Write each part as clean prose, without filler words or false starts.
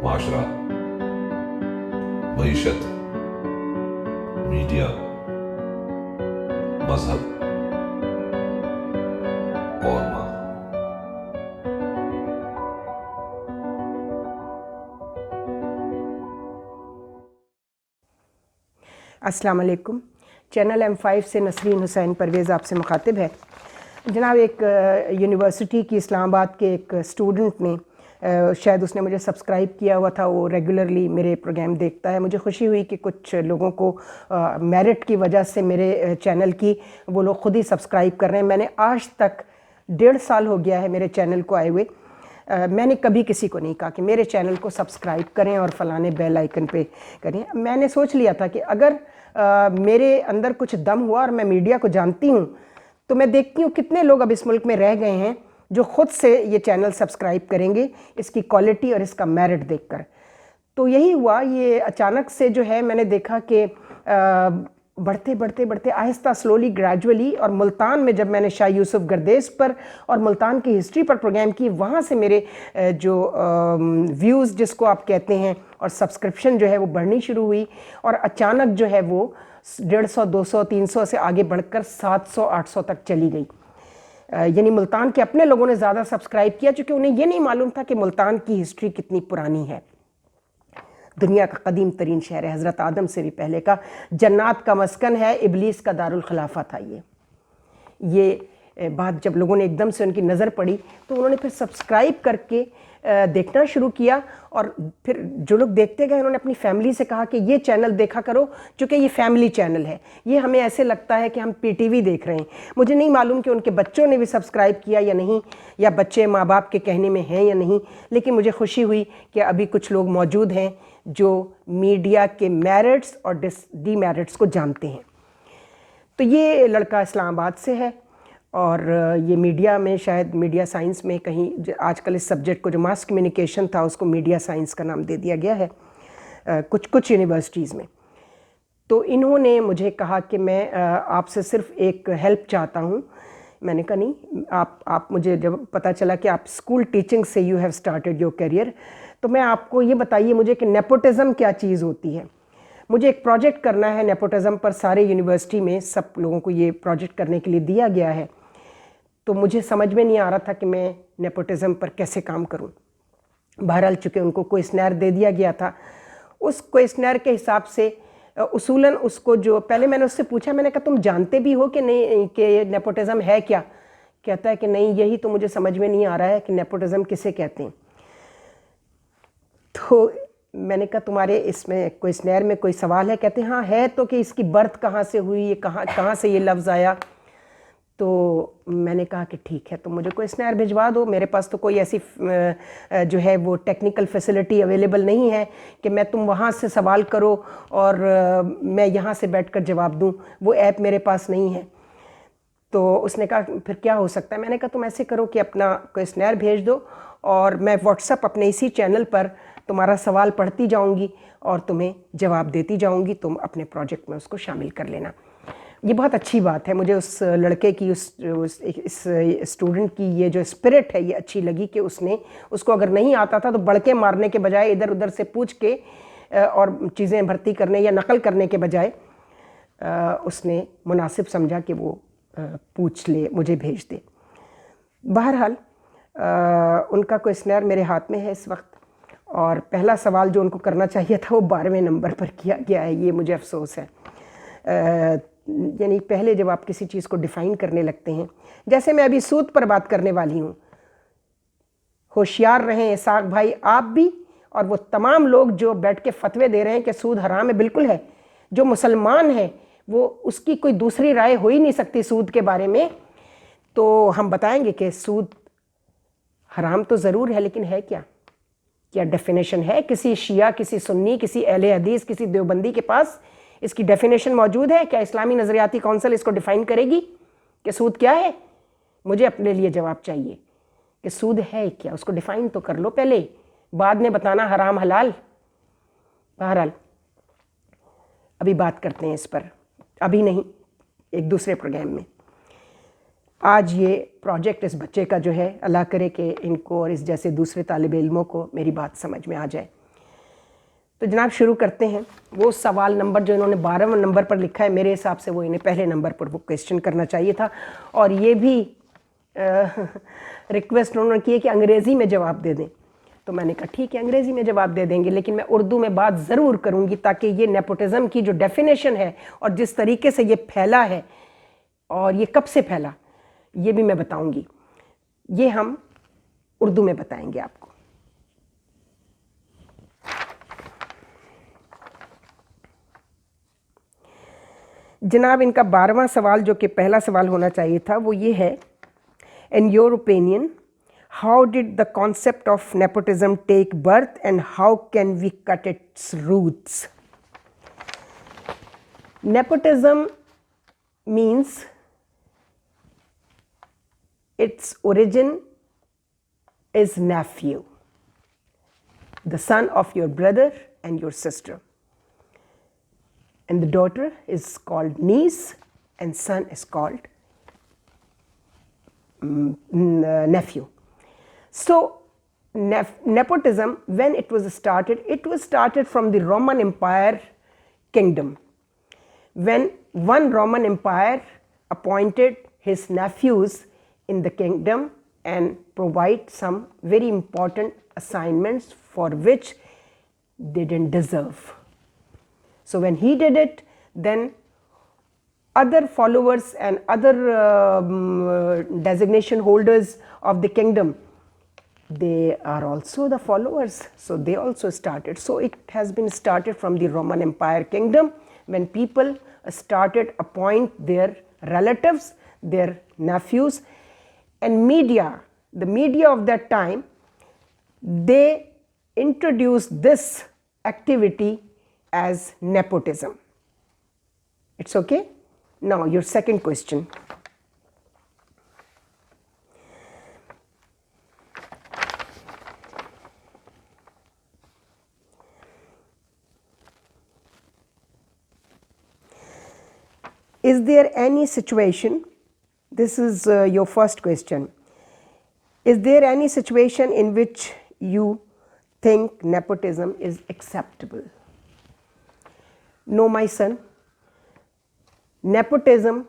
معاشرہ، معیشت، میڈیا، مذہب اور ماں۔ السلام علیکم۔ چینل M5 سے نسرین حسین پرویز آپ سے مخاطب ہے۔ جناب، ایک یونیورسٹی کی اسلام آباد کے ایک اسٹوڈنٹ نے شاید اس نے مجھے سبسکرائب کیا ہوا تھا، وہ ریگولرلی میرے پروگرام دیکھتا ہے۔ مجھے خوشی ہوئی کہ کچھ لوگوں کو میرٹ کی وجہ سے میرے چینل کی وہ لوگ خود ہی سبسکرائب کر رہے ہیں۔ میں نے آج تک 1.5 سال ہو گیا ہے میرے چینل کو آئے ہوئے، میں نے کبھی کسی کو نہیں کہا کہ میرے چینل کو سبسکرائب کریں اور فلانے بیل آئیکن پہ کریں۔ میں نے سوچ لیا تھا کہ اگر میرے اندر کچھ دم ہوا اور میں میڈیا کو جانتی ہوں تو میں دیکھتی ہوں کتنے لوگ اب اس ملک میں رہ گئے ہیں جو خود سے یہ چینل سبسکرائب کریں گے اس کی کوالٹی اور اس کا میرٹ دیکھ کر۔ تو یہی ہوا، یہ اچانک سے جو ہے میں نے دیکھا کہ بڑھتے آہستہ سلولی گریجولی، اور ملتان میں جب میں نے شاہ یوسف گردیز پر اور ملتان کی ہسٹری پر پروگرام کی، وہاں سے میرے جو ویوز جس کو آپ کہتے ہیں اور سبسکرپشن جو ہے وہ بڑھنی شروع ہوئی، اور اچانک جو ہے وہ 150، 200، 300 سے آگے بڑھ کر 700، 800 تک چلی گئی۔ یعنی ملتان کے اپنے لوگوں نے زیادہ سبسکرائب کیا، چونکہ انہیں یہ نہیں معلوم تھا کہ ملتان کی ہسٹری کتنی پرانی ہے۔ دنیا کا قدیم ترین شہر ہے، حضرت آدم سے بھی پہلے کا، جنات کا مسکن ہے، ابلیس کا دارالخلافہ تھا۔ یہ بات جب لوگوں نے ایک دم سے ان کی نظر پڑی تو انہوں نے پھر سبسکرائب کر کے دیکھنا شروع کیا، اور پھر جو لوگ دیکھتے گئے انہوں نے اپنی فیملی سے کہا کہ یہ چینل دیکھا کرو، چونکہ یہ فیملی چینل ہے، یہ ہمیں ایسے لگتا ہے کہ ہم پی ٹی وی دیکھ رہے ہیں۔ مجھے نہیں معلوم کہ ان کے بچوں نے بھی سبسکرائب کیا یا نہیں، یا بچے ماں باپ کے کہنے میں ہیں یا نہیں، لیکن مجھے خوشی ہوئی کہ ابھی کچھ لوگ موجود ہیں جو میڈیا کے میرٹس اور ڈی میرٹس کو جانتے ہیں۔ تو یہ لڑکا اسلام آباد سے ہے، اور یہ میڈیا میں، شاید میڈیا سائنس میں کہیں، آج کل اس سبجیکٹ کو جو ماس کمیونیکیشن تھا اس کو میڈیا سائنس کا نام دے دیا گیا ہے کچھ یونیورسٹیز میں۔ تو انہوں نے مجھے کہا کہ میں آپ سے صرف ایک ہیلپ چاہتا ہوں۔ میں نے کہا نہیں، آپ مجھے جب پتہ چلا کہ آپ اسکول ٹیچنگ سے you have started your career, تو میں آپ کو یہ بتائیے مجھے کہ نیپوٹزم کیا چیز ہوتی ہے۔ مجھے ایک پروجیکٹ کرنا ہے نیپوٹزم پر، سارے یونیورسٹی میں سب لوگوں کو یہ پروجیکٹ کرنے کے لیے دیا گیا ہے، تو مجھے سمجھ میں نہیں آ رہا تھا کہ میں نیپوٹزم پر کیسے کام کروں۔ بہرحال چونکہ ان کو کوئسنیر دے دیا گیا تھا، اس کوئسنیر کے حساب سے اصولاً اس کو جو پہلے میں نے اس سے پوچھا، میں نے کہا تم جانتے بھی ہو کہ نہیں کہ نیپوٹزم ہے کیا؟ کہتا ہے کہ نہیں، یہی تو مجھے سمجھ میں نہیں آ رہا ہے کہ نیپوٹزم کسے کہتے ہیں۔ تو میں نے کہا تمہارے اس میں کوئسنیر میں کوئی سوال ہے؟ کہتے ہیں ہاں ہے، تو کہ اس کی برتھ کہاں سے ہوئی، یہ کہاں سے یہ لفظ آیا؟ تو میں نے کہا کہ ٹھیک ہے، تم مجھے کوئسنیر بھجوا دو، میرے پاس تو کوئی ایسی جو ہے وہ ٹیکنیکل فیسلٹی اویلیبل نہیں ہے کہ میں تم وہاں سے سوال کرو اور میں یہاں سے بیٹھ کر جواب دوں، وہ ایپ میرے پاس نہیں ہے۔ تو اس نے کہا پھر کیا ہو سکتا ہے؟ میں نے کہا تم ایسے کرو کہ اپنا کوئسنیر بھیج دو، اور میں واٹس ایپ اپنے اسی چینل پر تمہارا سوال پڑھتی جاؤں گی اور تمہیں جواب دیتی جاؤں گی، تم اپنے پروجیکٹ میں اس کو شامل کر لینا۔ یہ بہت اچھی بات ہے، مجھے اس لڑکے کی، اس اسٹوڈنٹ کی یہ جو اسپرٹ ہے یہ اچھی لگی کہ اس کو اگر نہیں آتا تھا تو بڑکے مارنے کے بجائے، ادھر ادھر سے پوچھ کے اور چیزیں بھرتی کرنے یا نقل کرنے کے بجائے اس نے مناسب سمجھا کہ وہ پوچھ لے، مجھے بھیج دے۔ بہرحال ان کا کوئسنیر میرے ہاتھ میں ہے اس وقت، اور پہلا سوال جو ان کو کرنا چاہیے تھا وہ 12ویں نمبر پر کیا گیا ہے، یہ مجھے افسوس ہے۔ یعنی پہلے جب آپ کسی چیز کو ڈیفائن کرنے لگتے ہیں، جیسے میں ابھی سود پر بات کرنے والی ہوں، ہوشیار رہیں اسحاق بھائی آپ بھی، اور وہ تمام لوگ جو بیٹھ کے فتوے دے رہے ہیں کہ سود حرام ہے، بالکل ہے۔ جو مسلمان ہے وہ اس کی کوئی دوسری رائے ہو ہی نہیں سکتی سود کے بارے میں، تو ہم بتائیں گے کہ سود حرام تو ضرور ہے، لیکن ہے کیا ڈیفینیشن ہے؟ کسی شیعہ، کسی سنی، کسی اہل حدیث، کسی دیوبندی کے پاس اس کی ڈیفینیشن موجود ہے؟ کیا اسلامی نظریاتی کونسل اس کو ڈیفائن کرے گی کہ سود کیا ہے؟ مجھے اپنے لیے جواب چاہیے کہ سود ہے کیا، اس کو ڈیفائن تو کر لو پہلے، بعد میں بتانا حرام حلال۔ بہرحال ابھی بات کرتے ہیں اس پر، ابھی نہیں، ایک دوسرے پروگرام میں۔ آج یہ پروجیکٹ اس بچے کا جو ہے، اللہ کرے کہ ان کو اور اس جیسے دوسرے طالب علموں کو میری بات سمجھ میں آ جائے۔ तो जनाब शुरू करते हैं। वो सवाल नंबर जो इन्होंने 12वें नंबर पर लिखा है, मेरे हिसाब से वो इन्हें पहले नंबर पर वो क्वेश्चन करना चाहिए था। और ये भी रिक्वेस्ट उन्होंने की है कि अंग्रेज़ी में जवाब दे दें। तो मैंने कहा ठीक है, अंग्रेज़ी में जवाब दे देंगे, लेकिन मैं उर्दू में बात ज़रूर करूँगी ताकि ये नेपोटिज़म की जो डेफिनेशन है और जिस तरीके से ये फैला है और ये कब से फैला ये भी मैं बताऊँगी। ये हम उर्दू में बताएंगे आपको। जनाब इनका 12वां सवाल जो कि पहला सवाल होना चाहिए था वो ये है, in your opinion how did the concept of nepotism take birth and how can we cut its roots. Nepotism means its origin is nephew, the son of your brother and your sister, and the daughter is called niece and son is called nephew. So nepotism, when it was started from the Roman Empire kingdom, when one Roman Empire appointed his nephews in the kingdom and provide some very important assignments for which they didn't deserve. So when he did it, then other followers and other designation holders of the kingdom, they are also the followers, so they also started. So it has been started from the Roman Empire kingdom, when people started appoint their relatives, their nephews, and media, the media of that time, they introduced this activity as nepotism. It's okay? Now your second question. Is there any situation, this is your first question, is there any situation in which you think nepotism is acceptable? No, my son, nepotism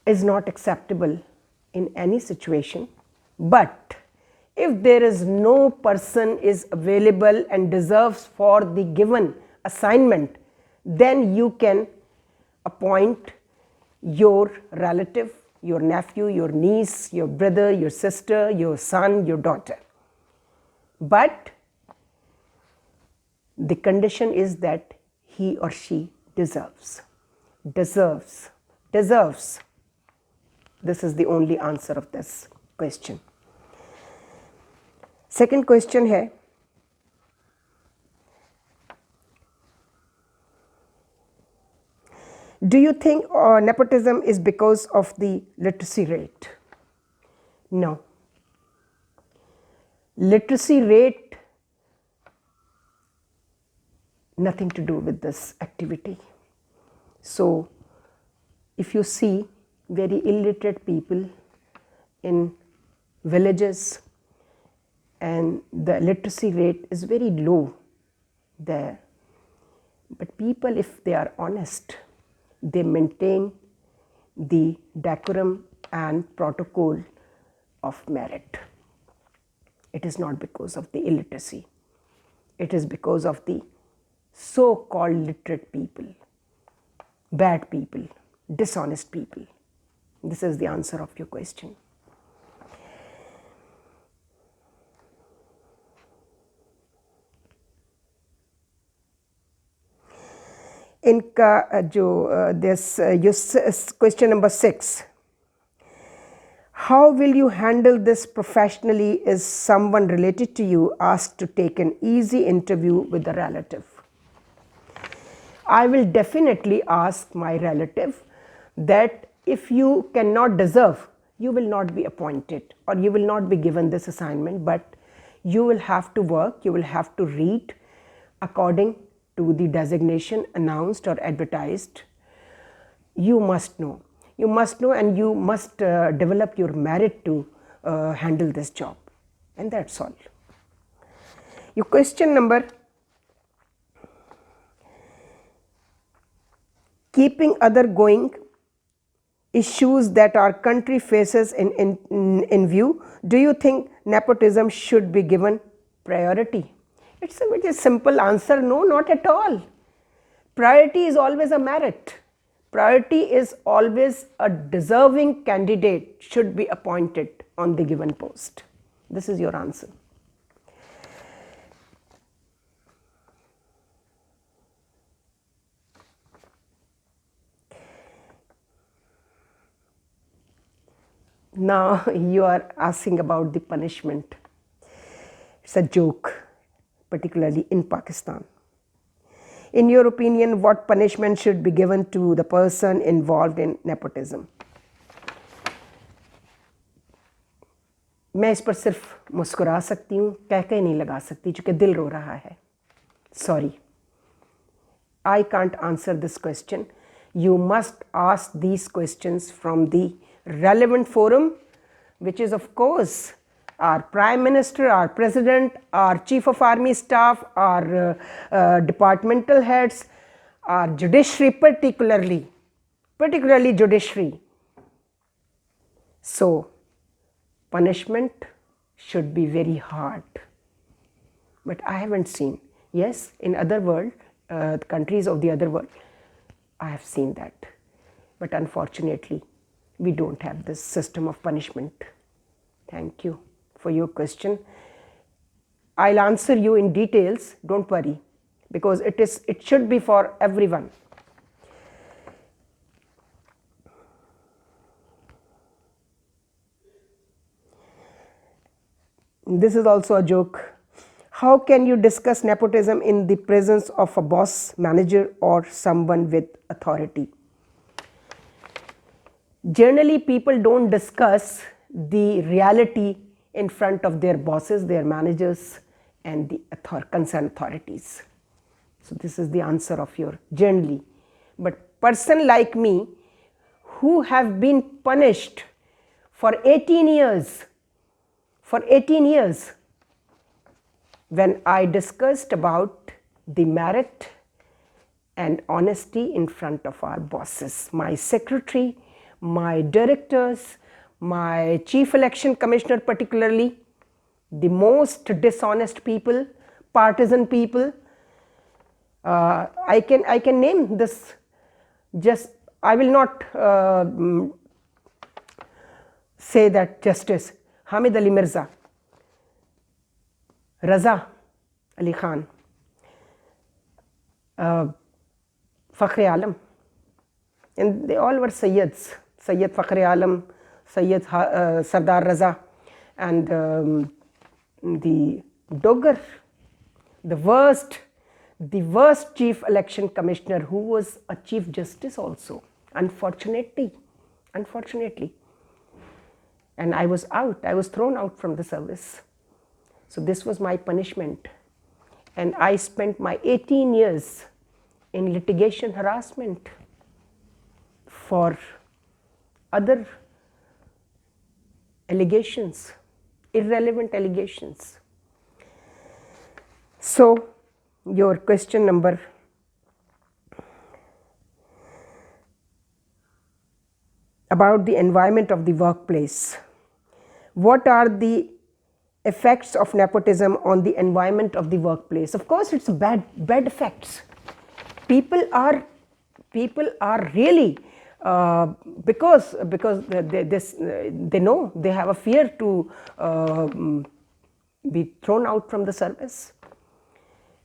is not acceptable in any situation, but if there is no person is available and deserves for the given assignment, then you can appoint your relative, your nephew, your niece, your brother, your sister, your son, your daughter. But the condition is that he or she deserves. Deserves. Deserves. This is the only answer of this question. Second question है, do you think nepotism is because of the literacy rate? No. Literacy rate, nothing to do with this activity. So if you see very illiterate people in villages and the literacy rate is very low there, but people, if they are honest, they maintain the decorum and protocol of merit. It is not because of the illiteracy, it is because of the so-called literate people, bad people, dishonest people. This is the answer of your question. इनका जो this question number 6, how will you handle this professionally is someone related to you asked to take an easy interview with a relative? I will definitely ask my relative that if you cannot deserve, you will not be appointed or you will not be given this assignment, but you will have to work, you will have to read according to the designation announced or advertised. You must know and you must develop your merit to handle this job, and that's all. Your question number, keeping other going issues that our country faces in view, do you think nepotism should be given priority? It's a very simple answer, no, not at all. Priority is always a merit. Priority is always a deserving candidate should be appointed on the given post. This is your answer. Now you are asking about the punishment. It's a joke, particularly in Pakistan. In your opinion, what punishment should be given to the person involved in nepotism? मैं इस पर सिर्फ मुस्कुरा सकती हूँ, कह के नहीं लगा सकती क्योंकि दिल रो रहा है. Sorry, I can't answer this question. You must ask these questions from the relevant forum, which is of course our Prime Minister, our President, our Chief of Army Staff, our departmental heads, our judiciary, particularly judiciary. So punishment should be very hard, but I haven't seen. Yes, in other world, countries of the other world, I have seen that, but unfortunately we don't have this system of punishment. Thank you for your question. I'll answer you in details, don't worry, because it should be for everyone. This is also a joke. How can you discuss nepotism in the presence of a boss, manager, or someone with authority? Generally, people don't discuss the reality in front of their bosses, their managers, and the concerned authorities. So this is the answer of your generally. But person like me who have been punished for 18 years, when I discussed about the merit and honesty in front of our bosses, my secretary, my directors, my chief election commissioner, particularly the most dishonest people, partisan people. I can name this. Just I will not say that justice. Hamid Ali Mirza, Raza Ali Khan, Fakhri Alam, and they all were Sayyids. Sayyid Fakhri Alam, Sayyid Sardar Raza, and the Dogger, the worst chief election commissioner, who was a chief justice also, unfortunately. And I was thrown out from the service. So this was my punishment. And I spent my 18 years in litigation harassment for other allegations, irrelevant allegations. So your question number about the environment of the workplace. What are the effects of nepotism on the environment of the workplace? Of course, it's bad effects. People are really because they know they have a fear to be thrown out from the service,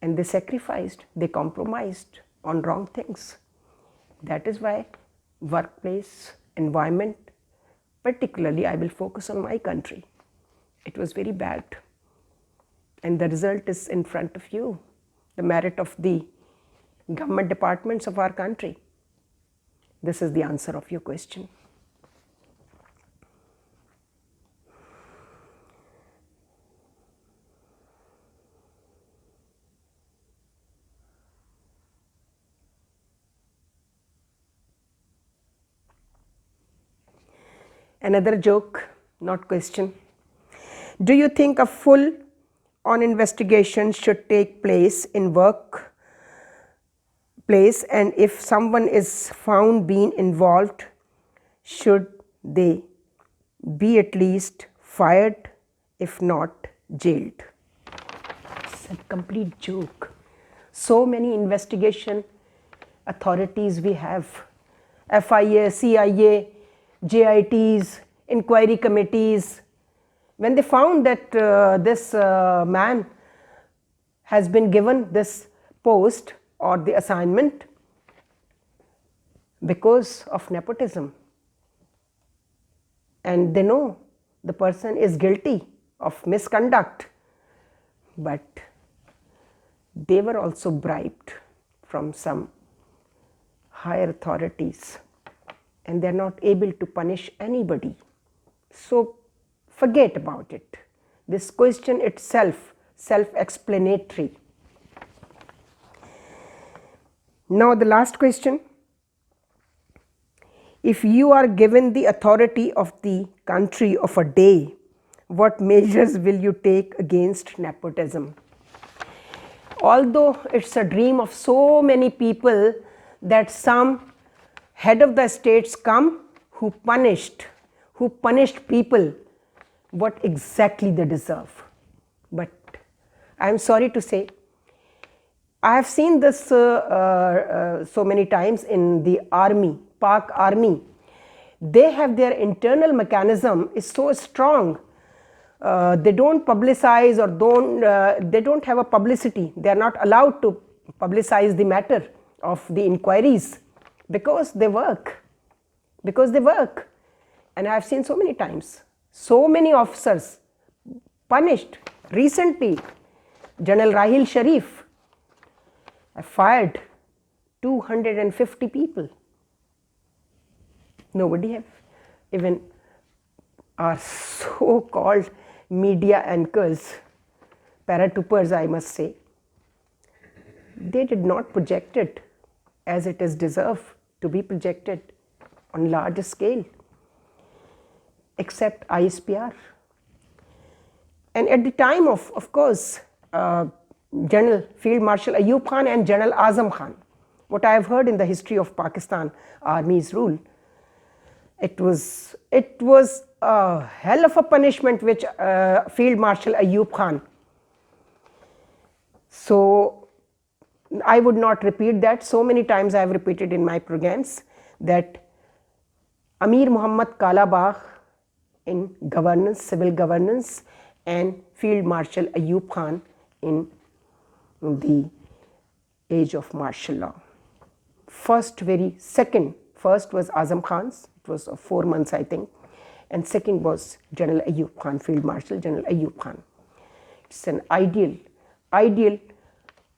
and they sacrificed, they compromised on wrong things. That is why workplace environment, particularly I will focus on my country, it was very bad, and the result is in front of you, the merit of the government departments of our country. This is the answer of your question. Another joke, not question. Do you think a full on investigation should take place in workplace, and if someone is found being involved, should they be at least fired, if not jailed? It's a complete joke. So many investigation authorities we have, FIA, CIA, JITs, inquiry committees. When they found that this man has been given this post or the assignment because of nepotism, and they know the person is guilty of misconduct, but they were also bribed from some higher authorities, and they are not able to punish anybody. So forget about it. This question itself self-explanatory. Now the last question. If you are given the authority of the country of a day, what measures will you take against nepotism? Although it's a dream of so many people that some head of the states come who punished people what exactly they deserve. But I am sorry to say, I have seen this so many times in the army, Pak army. They have their internal mechanism is so strong. They don't publicize or they don't have a publicity. They are not allowed to publicize the matter of the inquiries because they work. And I have seen so many times, so many officers punished. Recently, General Rahil Sharif fired 250 people. Nobody have, even our so-called media anchors, paratroopers I must say, they did not project it as it is deserved to be projected on larger scale, except ISPR. And at the time of course, General Field Marshal Ayub Khan and General Azam Khan, what I have heard in the history of Pakistan Army's rule, it was a hell of a punishment which Field Marshal Ayub Khan. So I would not repeat that. So many times I have repeated in my programs that Amir Muhammad Kalabagh in governance, civil governance, and Field Marshal Ayub Khan in the age of martial law. First was Azam Khan's, it was 4 months I think, and second was General Ayub Khan, Field Marshal General Ayub Khan. It's an ideal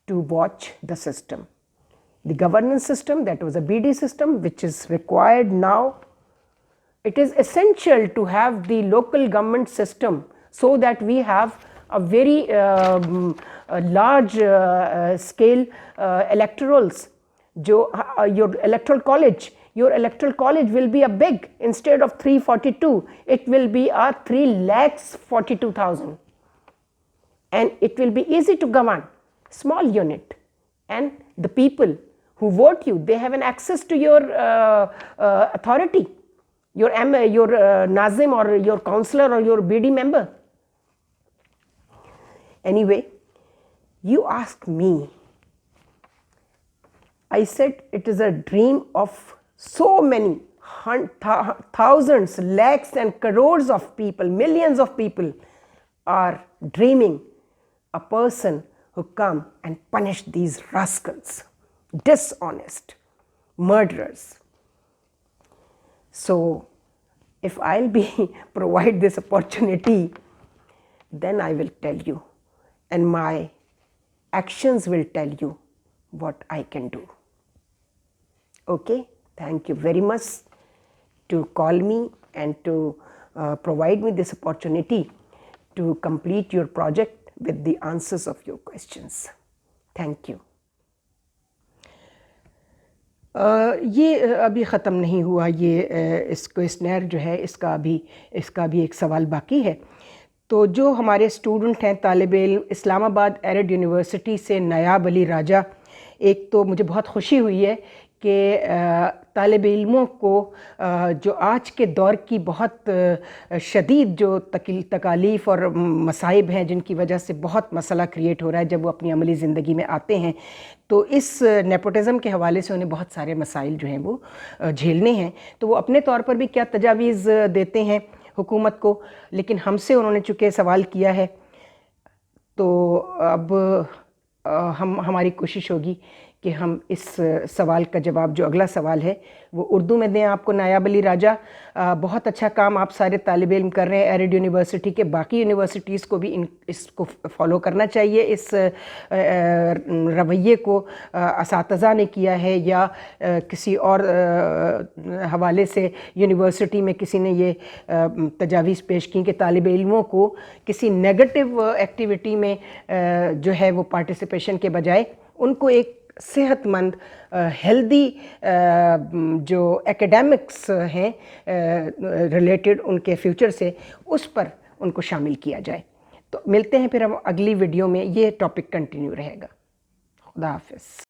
to watch the system. The governance system, that was a BD system which is required now. It is essential to have the local government system so that we have a very large scale electorals. Your electoral college will be a big, instead of 342, it will be a 3,42,000, and it will be easy to govern, small unit, and the people who vote you, they have an access to your authority, your Nazim or your councillor or your BD member. Anyway, you ask me, I said it is a dream of so many thousands, lakhs and crores of people, millions of people are dreaming a person who come and punish these rascals, dishonest, murderers. So if I'll be provide this opportunity, then I will tell you, and my actions will tell you what I can do. Okay, thank you very much to call me and to provide me this opportunity to complete your project with the answers of your questions. Thank you. ये अभी ख़त्म नहीं हुआ, ये इस questionnaire जो है इसका भी एक सवाल बाकी है। تو جو ہمارے اسٹوڈنٹ ہیں طالب علم اسلام آباد ایرڈ یونیورسٹی سے نایاب علی راجہ، ایک تو مجھے بہت خوشی ہوئی ہے کہ طالب علموں کو جو آج کے دور کی بہت شدید جو تکالیف اور مصائب ہیں جن کی وجہ سے بہت مسئلہ کریٹ ہو رہا ہے جب وہ اپنی عملی زندگی میں آتے ہیں، تو اس نیپوٹزم کے حوالے سے انہیں بہت سارے مسائل جو ہیں وہ جھیلنے ہیں، تو وہ اپنے طور پر بھی کیا تجاویز دیتے ہیں حکومت کو، لیکن ہم سے انہوں نے چونکہ سوال کیا ہے تو اب ہماری کوشش ہوگی کہ ہم اس سوال کا جواب جو اگلا سوال ہے وہ اردو میں دیں آپ کو۔ نایاب علی راجہ، بہت اچھا کام آپ سارے طالب علم کر رہے ہیں، ایرڈ یونیورسٹی کے باقی یونیورسٹیز کو بھی اس کو فالو کرنا چاہیے، اس رویے کو اساتذہ نے کیا ہے یا کسی اور حوالے سے یونیورسٹی میں کسی نے یہ تجاویز پیش کی کہ طالب علموں کو کسی نیگیٹو ایکٹیویٹی میں جو ہے وہ پارٹیسپیشن کے بجائے ان کو ایک صحت مند ہیلدی جو ایکیڈیمکس ہیں ریلیٹڈ ان کے فیوچر سے، اس پر ان کو شامل کیا جائے۔ تو ملتے ہیں پھر ہم اگلی ویڈیو میں، یہ ٹاپک کنٹینیو رہے گا۔ خدا حافظ۔